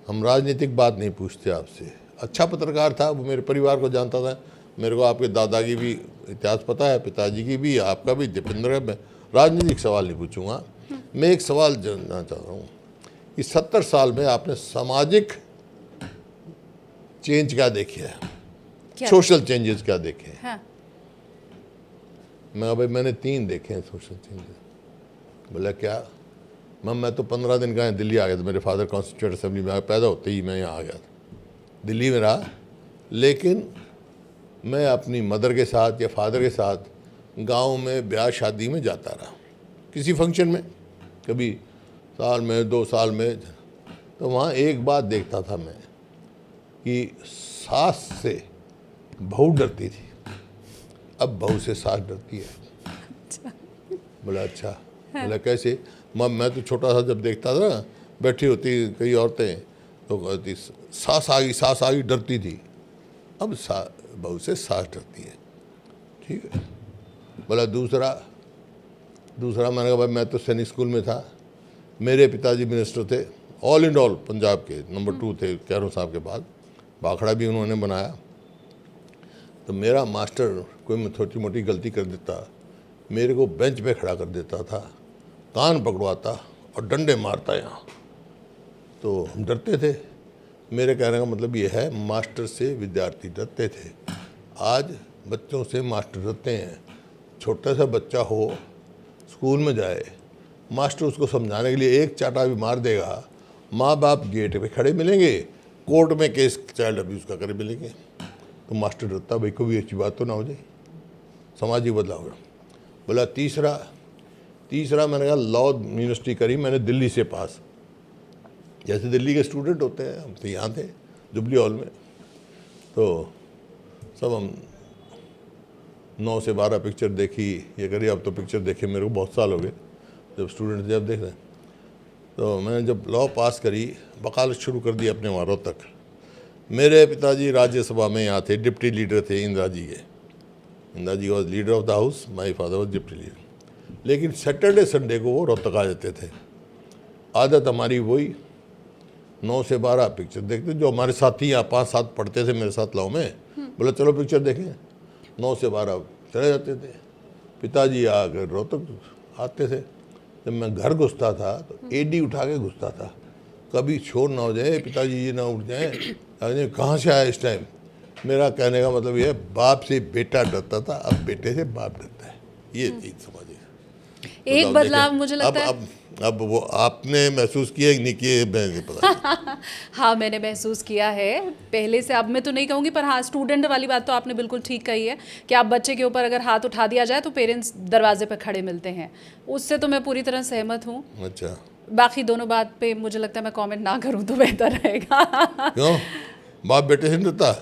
हम राजनीतिक बात नहीं पूछते आपसे। अच्छा पत्रकार था वो, मेरे परिवार को जानता था, मेरे को आपके दादा की भी इतिहास पता है, पिताजी की भी, आपका भी, दीपेंद्र का। मैं राजनीतिक सवाल नहीं पूछूंगा। मैं एक सवाल जानना चाहता हूँ कि 70 साल में आपने सामाजिक चेंज क्या देखे है, क्या? सोशल चेंजेस क्या देखे हैं? हाँ। मैंने 3 देखे हैं सोशल चेंजेस। बोला क्या? मैं तो 15 दिन का दिल्ली आ गया था। मेरे फादर कॉन्स्टिट्यूंट असेंबली में पैदा होते ही मैं यहाँ आ गया था, दिल्ली में रहा। लेकिन मैं अपनी मदर के साथ या फादर के साथ गांव में ब्याह शादी में जाता रहा, किसी फंक्शन में, कभी साल में 2 साल में। तो वहाँ एक बात देखता था मैं कि सास से बहू डरती थी, अब बहू से सास डरती है। बोला अच्छा। बोला कैसे? मैं तो छोटा सा जब देखता था ना, बैठी होती कई औरतें तो कहती सास आ गई, डरती थी। अब बहू से सास डरती है। ठीक है। बोला दूसरा मैंने कहा भाई, मैं तो सैनिक स्कूल में था, मेरे पिताजी मिनिस्टर थे, ऑल इंड ऑल पंजाब के नंबर 2 थे, कैरों साहब के बाद। भाखड़ा भी उन्होंने बनाया। तो मेरा मास्टर कोई छोटी मोटी गलती कर देता, मेरे को बेंच पे खड़ा कर देता था, कान पकड़वाता और डंडे मारता यहाँ। तो हम डरते थे। मेरे कहने का मतलब ये है, मास्टर से विद्यार्थी डरते थे। आज बच्चों से मास्टर डरते हैं। छोटा सा बच्चा हो, स्कूल में जाए, मास्टर उसको समझाने के लिए एक चाटा भी मार देगा, माँ बाप गेट पे खड़े मिलेंगे, कोर्ट में केस चाइल्ड अब्यूज़ का करे मिलेंगे। तो मास्टर डरता, भाई कोई अच्छी बात तो ना हो जाए। सामाजिक बदलाव। बोला तीसरा मैंने कहा लॉ यूनिवर्सिटी करी मैंने दिल्ली से पास। जैसे दिल्ली के स्टूडेंट होते हैं, हम तो यहाँ थे जुबली हॉल में। तो सब हम 9 से 12 पिक्चर देखी, ये करी। अब तो पिक्चर देखे मेरे को बहुत साल हो गए, जब स्टूडेंट थे अब देख रहे हैं। तो मैंने जब लॉ पास करी, वकालत शुरू कर दी अपने वहाँ तक। मेरे पिताजी राज्यसभा में यहाँ थे, डिप्टी लीडर थे इंदिरा जी के। Indira ji was leader of the house, my father was deputy leader. लेकिन सैटरडे संडे को वो रोहतक आ जाते थे। आदत हमारी वही 9 से 12 पिक्चर देखते। जो हमारे साथी यहाँ 5-7 पढ़ते थे मेरे साथ लॉ में, बोला चलो पिक्चर देखें। 9 से 12 चले जाते थे। पिताजी आकर रोहतक आते थे। जब मैं घर घुसता था तो एडी उठा के घुसता था, कभी शोर ना हो जाए, पिताजी ये ना उठ जाए, कहाँ से आया इस टाइम। मेरा कहने का मतलब ये है, बाप से बेटा डरता था, अब बेटे से बाप डरता है। ये चीज़ समझिए। एक बदलाव मुझे लगता है अब वो आपने महसूस किया कि नहीं किया, मैं नहीं पता। हाँ, मैंने महसूस किया है पहले से। अब मैं तो नहीं कहूँगी, पर हाँ, स्टूडेंट वाली बात तो आपने बिल्कुल ठीक कही है कि आप बच्चे के ऊपर अगर हाथ उठा दिया जाए तो पेरेंट्स दरवाजे पर खड़े मिलते हैं। उससे तो मैं पूरी तरह सहमत हूँ। अच्छा, बाकी दोनों बात पे मुझे लगता है मैं कमेंट ना करूँ तो बेहतर रहेगा। क्यों? बाप बेटे से नहीं डरता?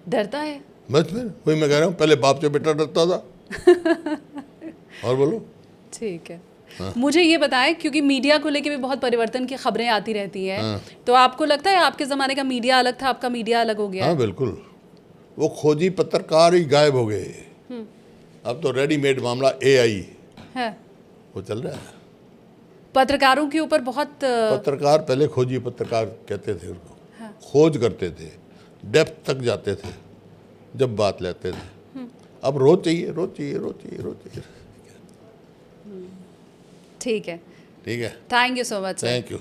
डरता है। बस फिर वही मैं कह रहा हूँ, पहले बाप से बेटा डरता था। और बोलो। ठीक है। मुझे ये बताएं, क्योंकि मीडिया को लेके भी बहुत परिवर्तन की खबरें आती रहती हैं, तो आपको लगता है आपके ज़माने का मीडिया अलग था, आपका मीडिया अलग हो गया? हाँ बिल्कुल। वो खोजी पत्रकार ही गायब हो गए। अब तो रेडीमेड मामला AI है, वो चल रहा है। पत्रकारों के ऊपर बहुत पत्रकार पहले खोजी पत्रकार कहते थे उनको। हाँ। खोज करते थे, डेप्थ तक जाते थे जब बात लेते थे। अब रोज चाहिए। ठीक है, ठीक है, thank you so much sir. Thank you.